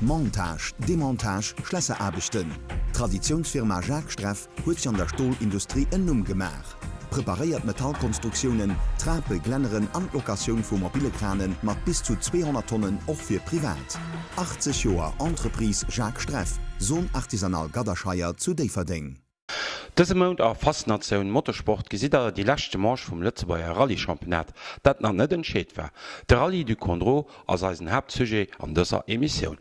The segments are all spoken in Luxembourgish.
Montage, Demontage, Schlösserarbeiten. Traditionsfirma Jacques Streff huet sich an der Stahlindustrie ennum gemach. Präpariert Metallkonstruktionen, Trape, Glenneren an Lokation vu mobile Kranen mat bis zu 200 Tonnen auch für privat. 80 Joer Entreprise Jacques Streff, Sohn artisanal Gaderscheier zu Deverding. Dëse Mount a Faszinatioun Motorsport gesider die lächte Marsch vum Lëtzebauer Rallye-Championat, dat nach net entscheet war. De Rallye du Condro ass eisen Hauptsujet an dëser Emissioun.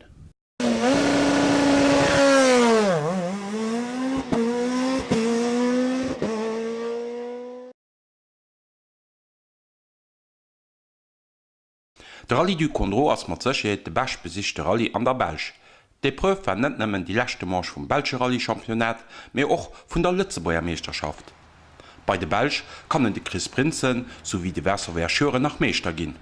De Rallye du Condro ass mat Sécheet de bäch besichte Rallye an der Belsch. D'Epreuve war net nëmmen die lächte Marsch vum Belsche Rallye-Championat, méi och vun der Lëtzebauer Meesterschaft. Bei de Belsch kannen de Chris Prinzen sowie de Wässerwehrcheure nach Meester ginn.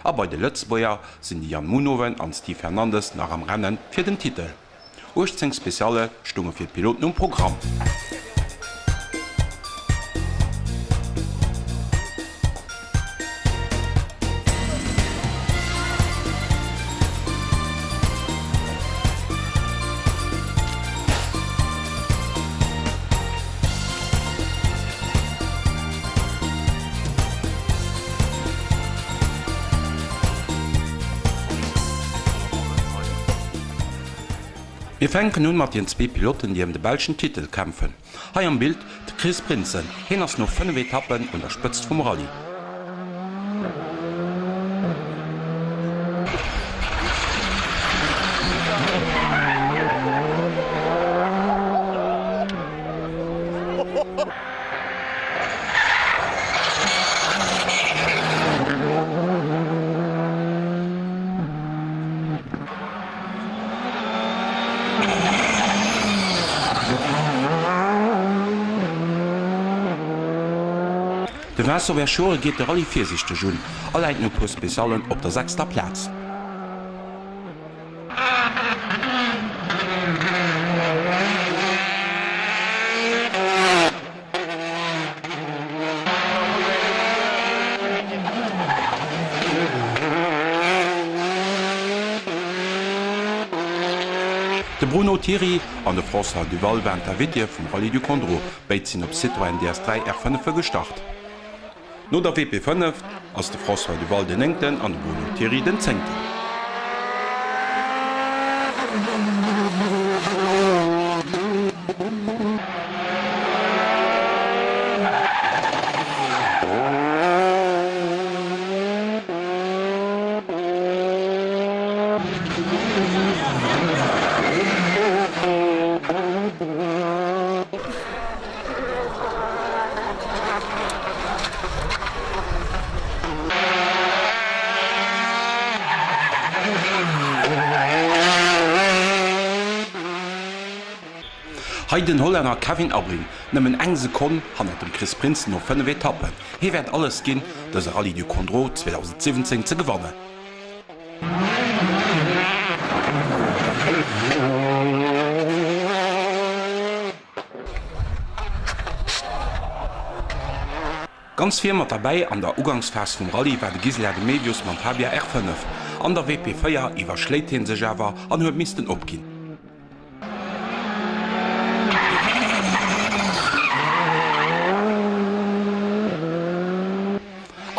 A bei de Lëtzebauer sinn die Jan Munowen an Steve Hernandez nach am Rennen fir den Titel. 18 Speziale stunge fir Piloten um Programm. Wir fänken nun mat den 2 Piloten, die de belschen Titel kämpfen. Hai am Bild de Chris Prinzen, hin ass noch 5 Etappen unterspëtzt vum Rallye. De Wässerwehrcheure geht de Rallye 40. Jun, alleit no pu Spezialen op der 6. Platz. De Bruno Thierry an de François Duval wären der Witje vum Rallye du Condro beit sinn op Citroën DS3 R5 gestart. No der WP5 ass de François Duval den engten an de Bruno Thierry den Zengten. Den Holländer Kevin Abring nëmmen eng Sekon hannet dem Chris Prinzen noch 5 Etappen. Hier werd alles ginn, dats Rallye du Condro 2017 ze gewannen. Ganz firmer dabei an der Ugangsfas vum Rallye war de Gisela de Medius man Fabia R5. An der WP4 iwwer schläit hin se Java an huet misten opginn.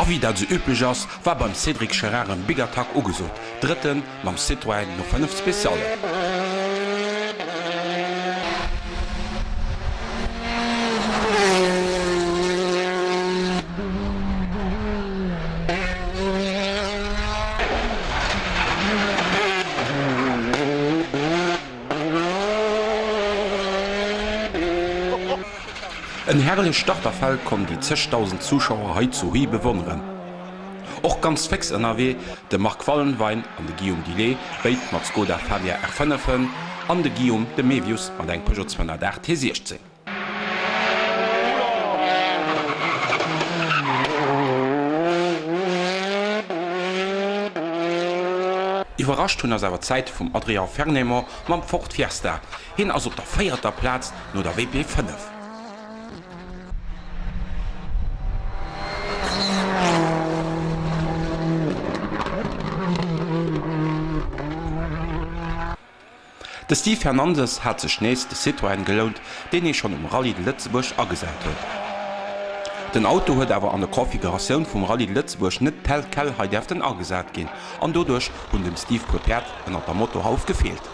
Wie dat se üblich ass, war beim Cédric Scherer en Big Attack ugesot. Dritten mam Citroën no 5 Speziale. Ein herrlich Starterfall kommen die 10.000 Zuschauer heute zu Rie bewundern. Auch ganz fix NRW, der Marc Wallenwein an de Guillaume Dillet, beit mat Skoda Fabia R5 an de Guillaume de Mevius an eng Peugeot 208 T16. Überrascht hun awer Zeit vum Adrian Fernehmer mam Ford Fiesta, hin ass op der 4. Platz no der WP5. De Steve Hernandez hat sech nächst de Citroën gelont, den schon Rallye de Lützeburg agesät huet. Den Auto huet awer an der Konfiguratioun vum Rallye de Lützeburg net Tellkellheit auf den agesät gin, an dodurch hunn dem Steve Prepert ënner der Motorhauf gefehlt.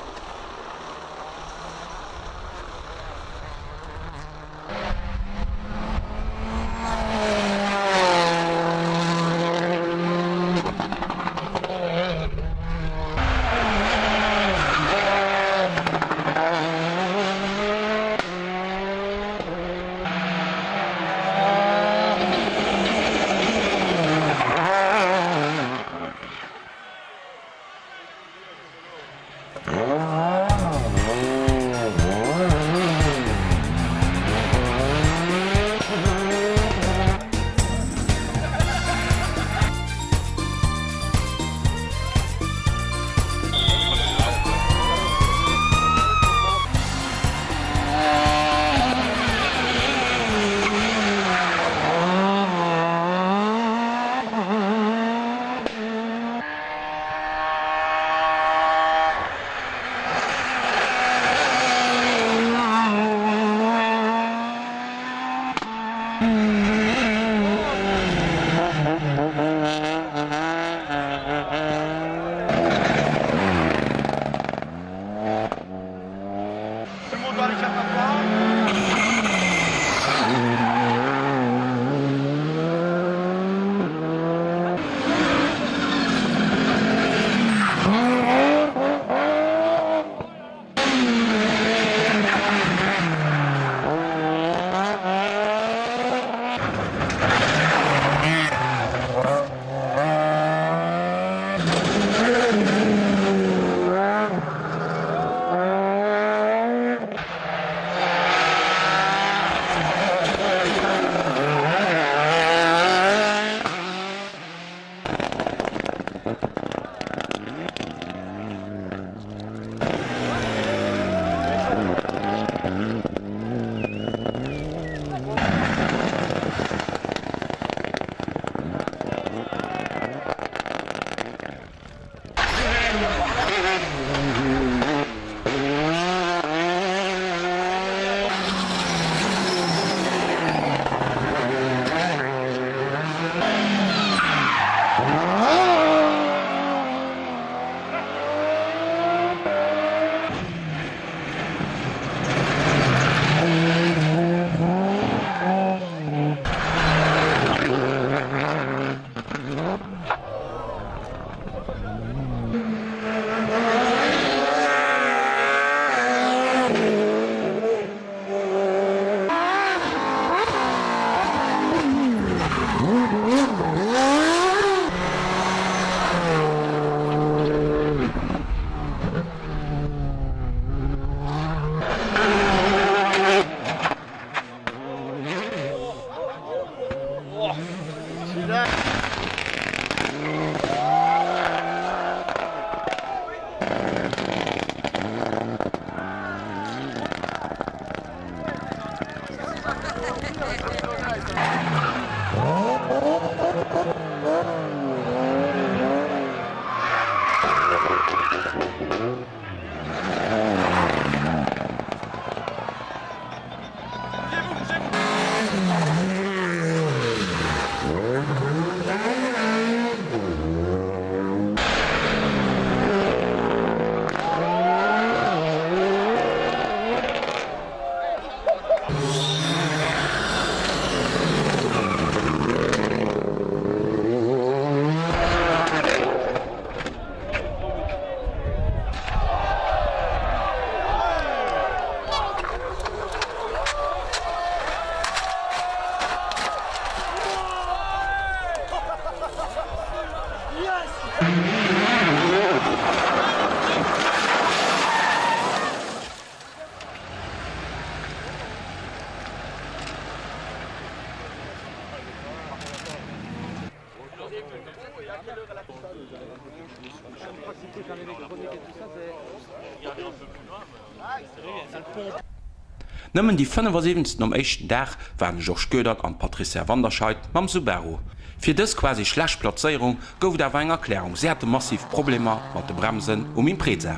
Nëmmen die 75. am echten Dach waren Joch Gödert an Patricia Wanderscheid mam Subaru. Fir dës quasi Schlechtplatzéierung gouf der eng Erklärung sehr massiv Probleme mat de Bremsen im Impreza.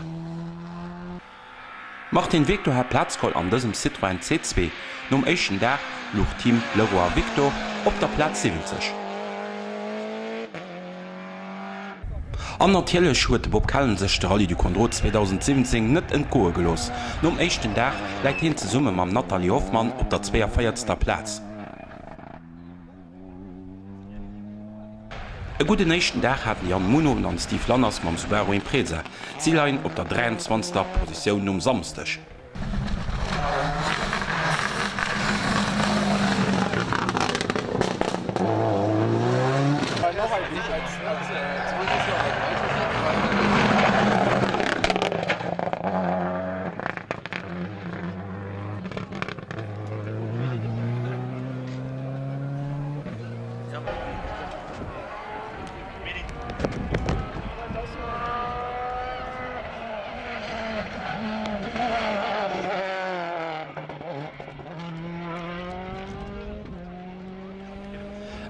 Macht den Victor Herr Platzkoll an diesem Citroën C2 nom echten Dach lucht Team Leroy Victor op der Platz 70. An natierlech huet Bob Kallen sech der Rallye du Condro 2017 net entgoe gelos. Nom echten Dach läit hin ze Summe mam Natalie Hoffmann op der 24. Platz. E gute nächten Dach hat Jan Muno an Steve Lanners mam Subaru Impreza. Sie leien op der 23. Position um samstech.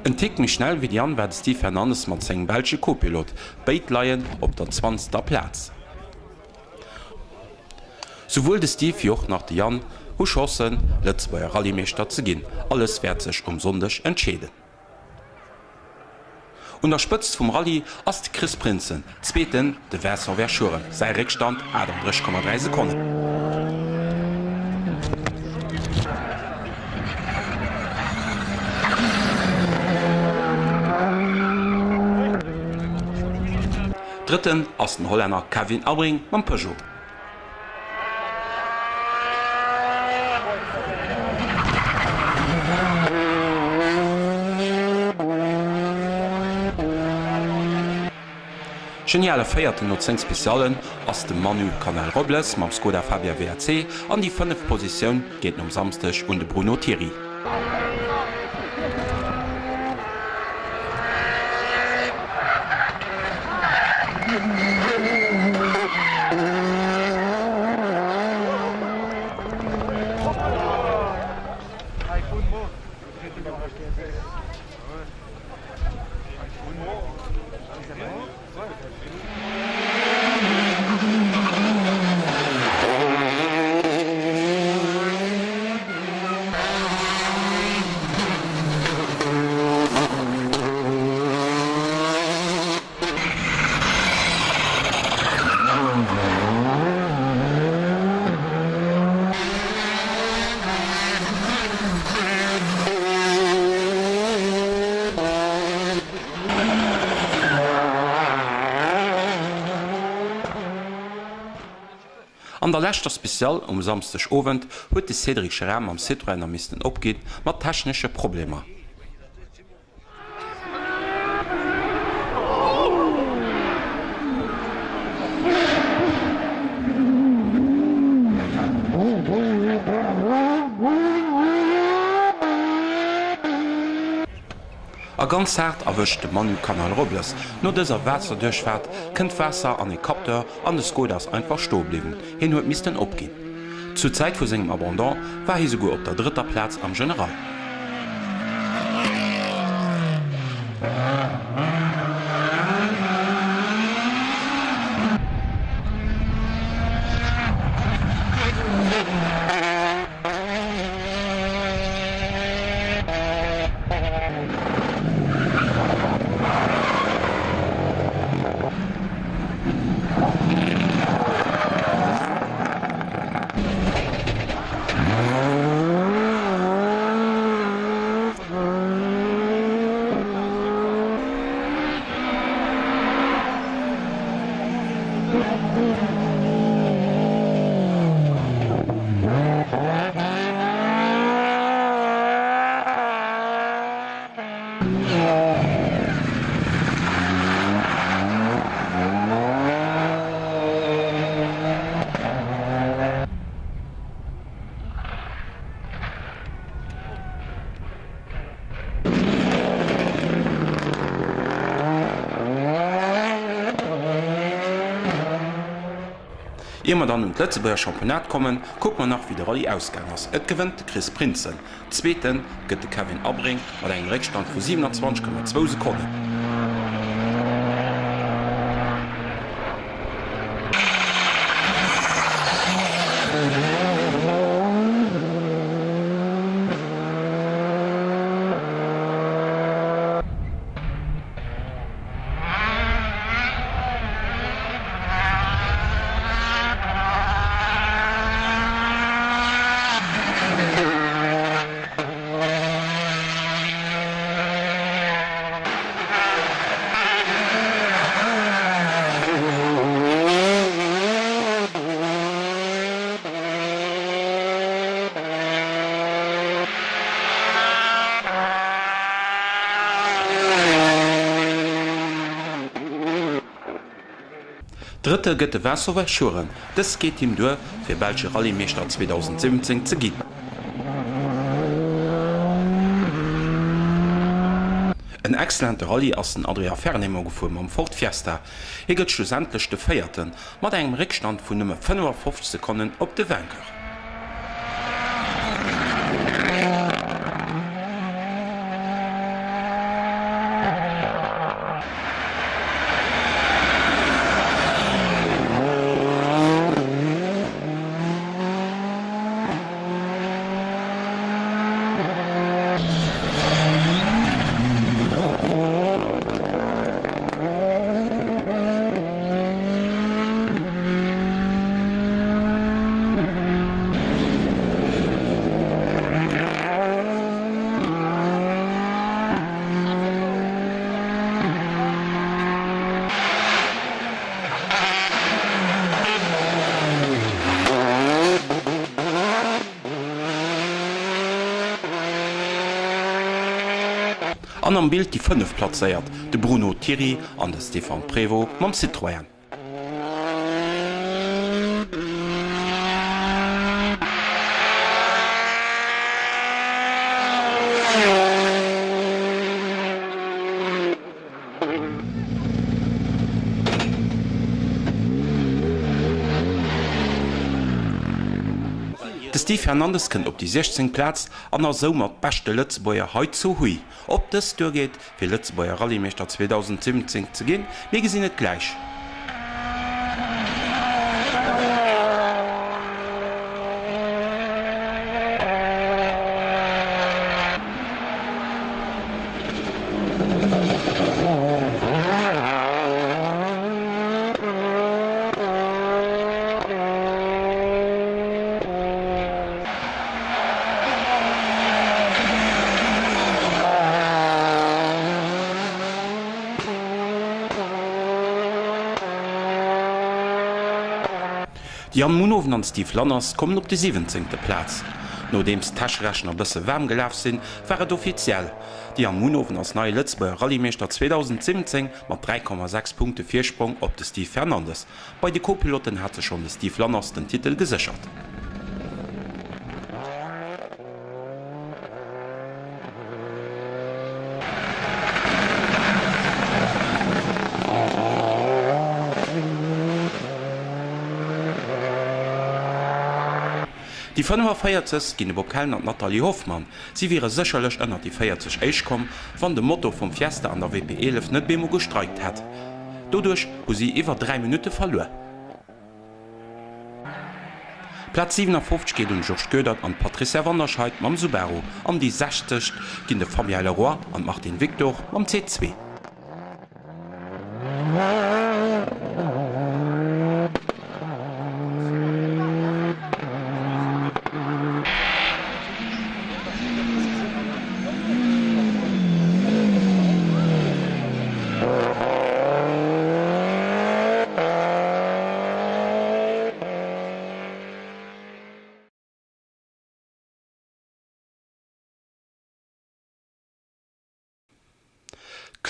Ein Tick mich schnell wie die Anwärts Steve Hernandez mat seg Belsche Co-Pilot, Beit Lion op der 20. Platz. Sowohl de Steve Joch nach de Jan, hu schossen, Lëtzbauer Rallyemeester ze ginn, alles werd sech Sonndech entschäden. Unterspëtzt vum Rallye ass Chris Prinzen, zweeten de Wässer Verschuren, sei Rückstand 3,3 Sekunden. Dritten ass den Holländer Kevin Abring mam Peugeot. Geniale feierte no 10 Spezialen ass dem Manu Canal Robles mam Skoda Fabia WRC an die 5. Position geht um samstech und de Bruno Thierry. An der lächter Spezial um samstech Owend huet de Cedric Ram am Citroën missisten opgeet mat technesche Probleme. A ganz hart erwëcht de Manu Canal Robles. No déser Wäzer duerchfährt, kënnt Wässer an e Kapter an de Skodas einfach sto bliwen. Hin huet misisten opginn. Zur Zeit vu segem Abandon war hi sogo op der 3. Platz am General. Immer dann und Lëtzebauer Championat kommen, guckt man nach wie der Rallye ausgang ass. Et gewinnt Chris Prinzen. Zweeten gëtt Kevin Abring mat eng Rückstand vu 27,2 Sekunden. Dritte gëtt de Wasserwer Schuren. Das geht ihm durch fir Belsche Rallye-Meester 2017 ze ginn. Ein exzellente Rallye ass den Adria Fernehmer gefuhr am Ford Fiesta. Gëtt schlussendlech de Féierten mat engem Rückstand vun nëmme 55 Sekunden op de Wenker. An am Bild die 5 plaiert, de Bruno Thierry an de Stefan Prévost mam Citroën. De Steve Hernandez kennt op die 16 Platz an der Sommer beste Lützebäuer heute zu hui. Ob das durchgeht, für Lützebäuer Rallye-Meester 2017 zu gehen, wir gesehen nicht gleich. Jan Munoven an Steve Lanners kommen op de 17. Platz. Nodems Taschrechner bësse wärm gelaf sinn, wäret offiziell. Die Jan Munoven als neue Lützebäuer Rallye-Meester 2017 mat 3,6 Punkte Viersprung op de Steve Hernandez. Bei de Co-Piloten hatte schon de Steve Lanners den Titel gesichert. Die Fünfer Feiertes ginn de Vokalen an Natalie Hoffmann. Sie wäre sicherlich ënner die 40 Eich kom, wann de Motto vom Fiesta an der WP11 net Bemo gestreikt hat. Dodurch wo sie iwwer 3 Minuten verlor. Platz 57 geht um Georges Gödert an Patricia Wanderscheid mam Subaru. An die 60 ginn de Fabien Leroy an Martin Victor am C2.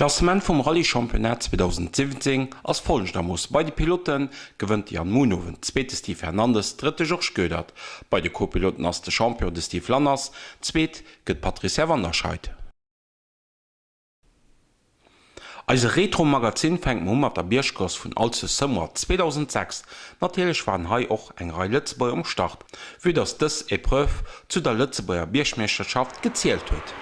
Klassement vom Rallye-Championat 2017 als folgendermus. Bei den Piloten gewinnt Jan Munoven, zweite Steve Hernandez, dritte Georges Gödert. Bei den Co-Piloten als der Champion de Steve Lanners, zweit geht Patricia Wanderscheid. Als Retro-Magazin fängt man mit der Bierschkurs von Alze Sommer 2006. Natürlich waren hier auch ein Reihe Lützebäuer am Start, wie das Epreuve zu der Lützebäuer Bierschmeisterschaft gezählt wird.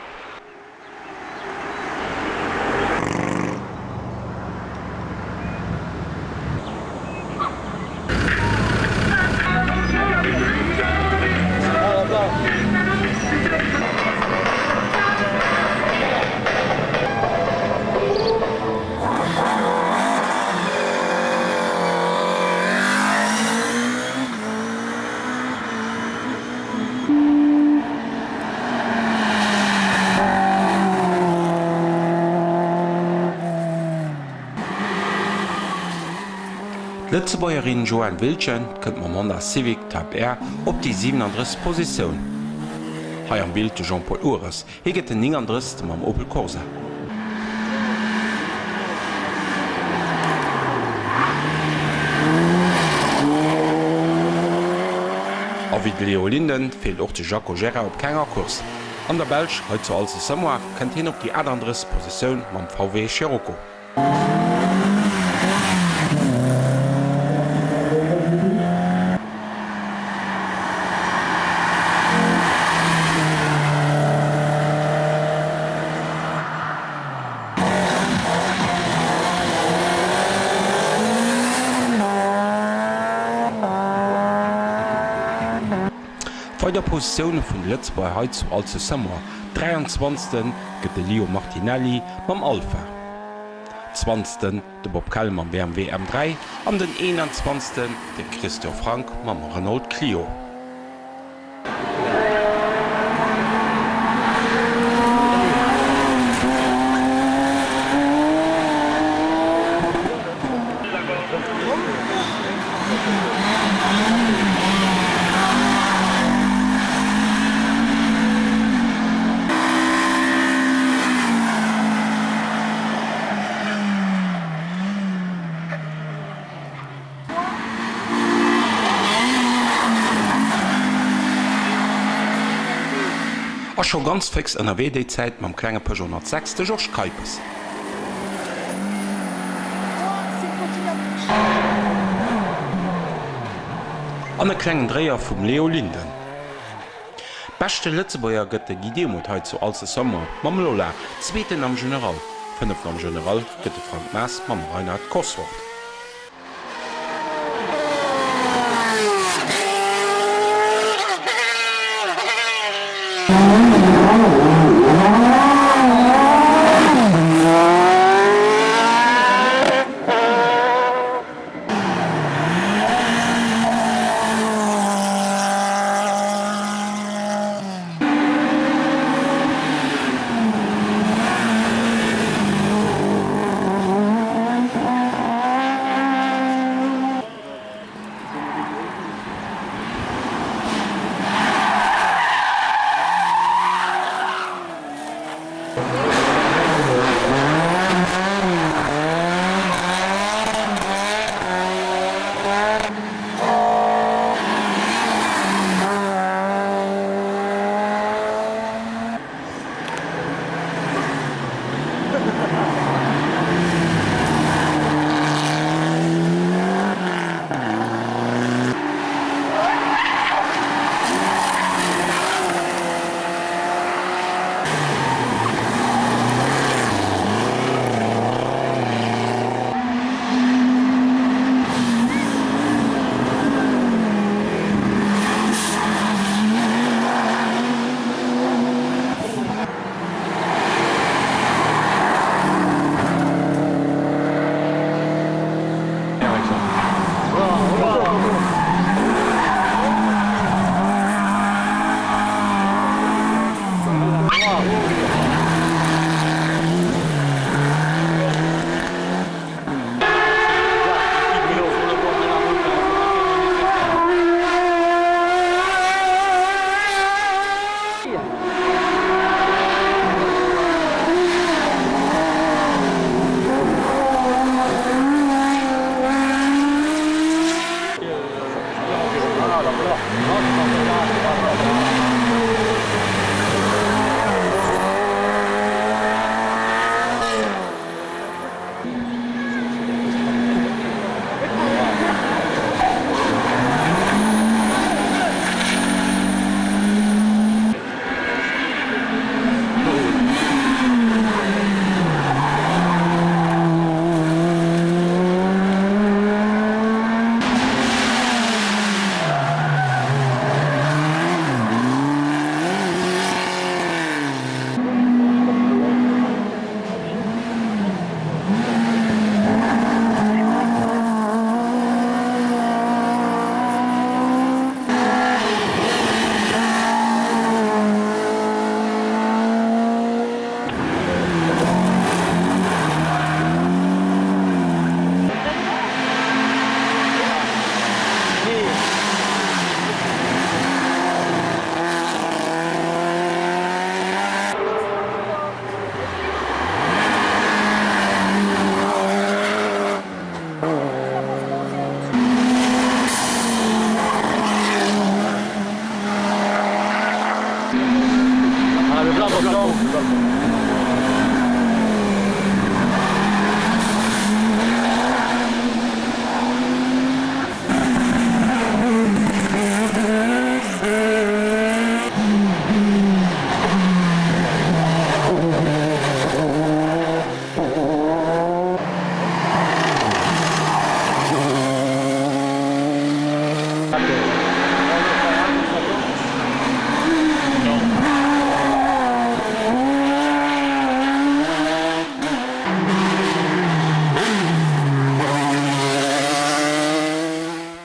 Lützebäuerin Joanne Wilchen kënnt ma Honda Civic Type R op die 37. Position. Hai am Bild de Jean-Paul Ures, heget den 39. mam Opel Corsa. A wie Leo Linden fehlt auch de Jaco Gerra op keiner Kurs. An der Belsch heute zu als Sommer kennt hin op die anderes Position mam VW Scirocco. Bei der Position vun Lützbauer Heiz als Sommer 23. gëtt de Leo Martinelli mam Alpha. 20. de Bob Kellmann am BMW M3 an den 21. de Christoph Frank mam Renault Clio. Ach schon ganz fix an der WD-Zeit mam klenge Peugeot 106 de George Kuipers. An der klengen Dreier vum Leo Linden. Beste Lützebauer gëtt de Guidemut heit zu als Sommer mam Lola, 2. am General, 5. am General gëtt de Frank Maas mam Reinhard Cosworth.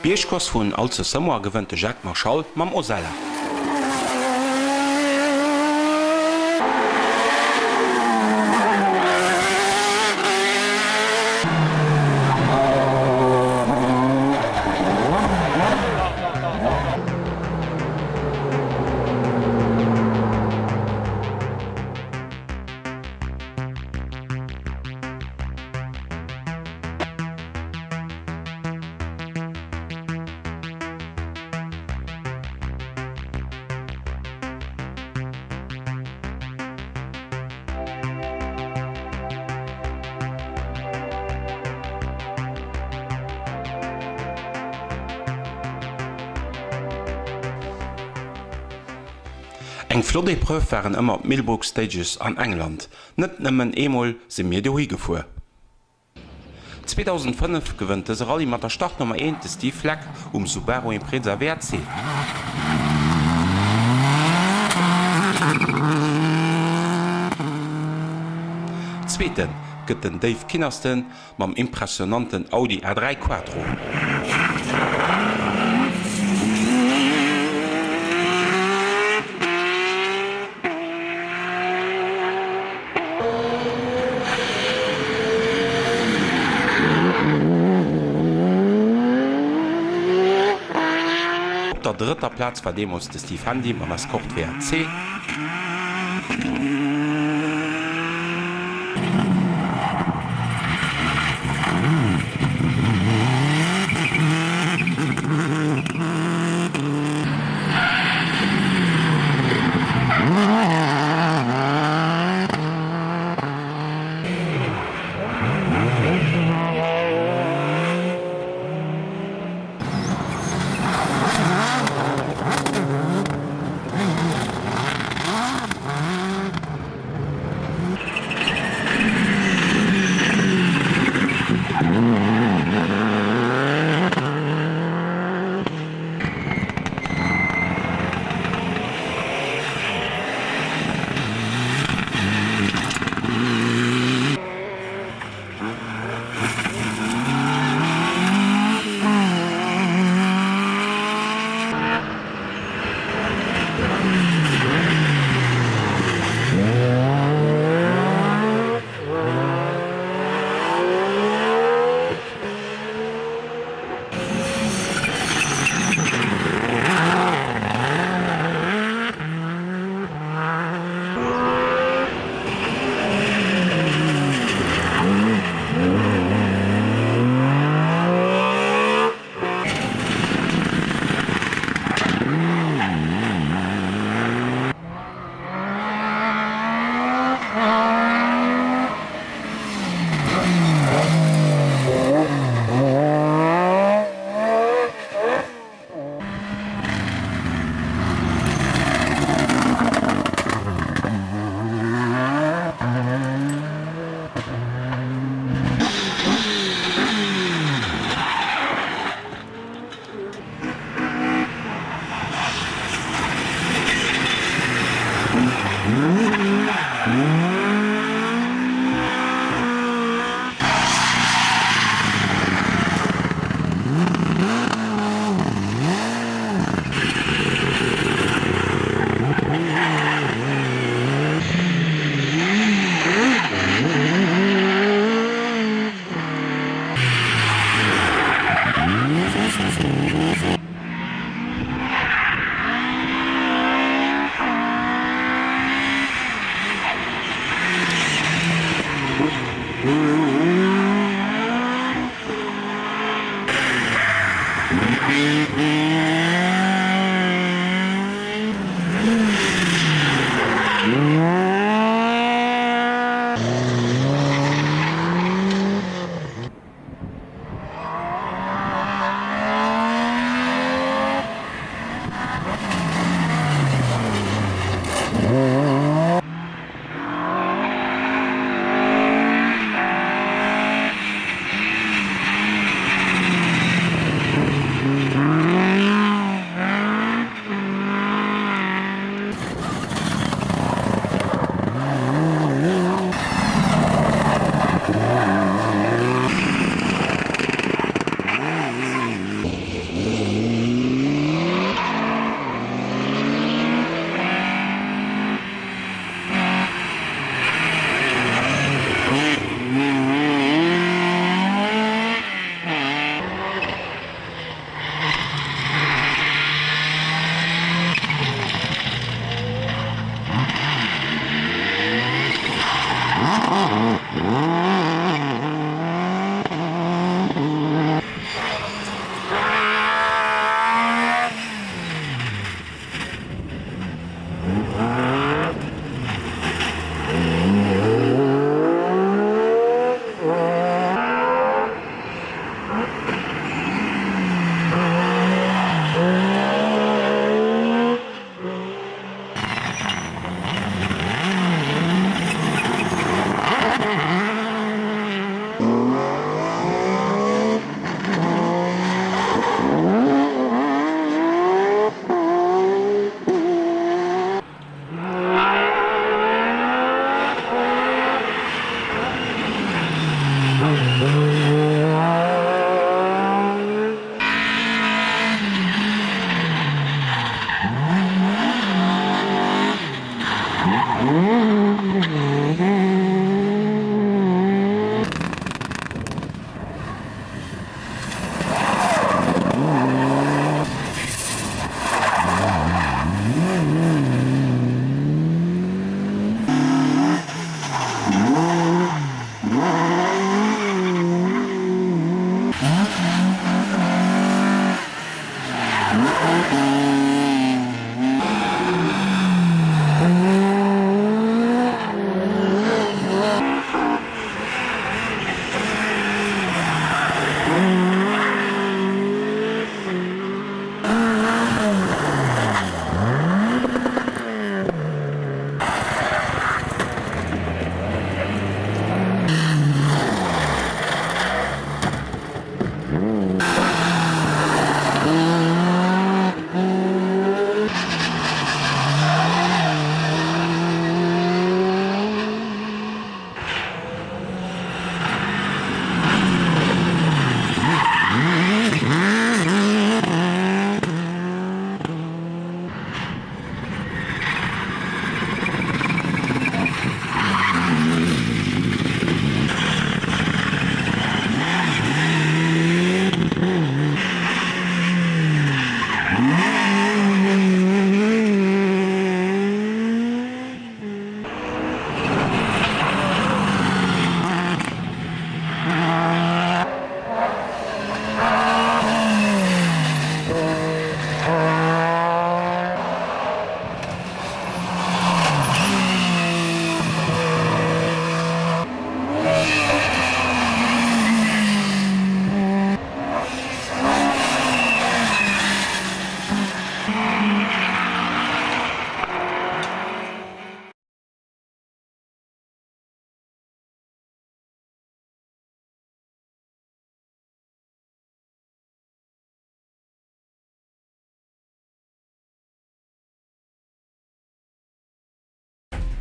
Bierschkos vun allze Sommer gewënnte Jacques Marchal mam Osella. Eng Flotdepreuve waren ëmmer Millbrook Stages an England, net nëmmen emol se mir dohi gefu. 2005 gewënnt se Rallye mat der Startnummer 1 de Steve Fleck Subaru Impreza WRC. Zweeten gëtt den Dave Kinnersten mam impressionanten Audi A3 Quattro. Der dritter Platz war demos de Steve Handy am Escort WRC.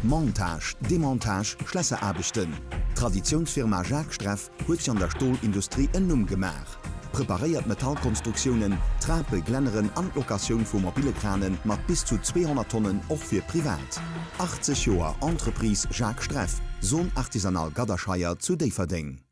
Montage, Demontage, Schlösserarbeiten. Traditionsfirma Jacques Streff huet an der Stahlindustrie ennum gemach. Präpariert Metallkonstruktionen, Trape, Glenneren an Lokation vu mobile Kranen mat bis zu 200 Tonnen och fir privat. 80 Joer Entreprise Jacques Streff, Sohn artisanal Gaderscheier zu Deverding.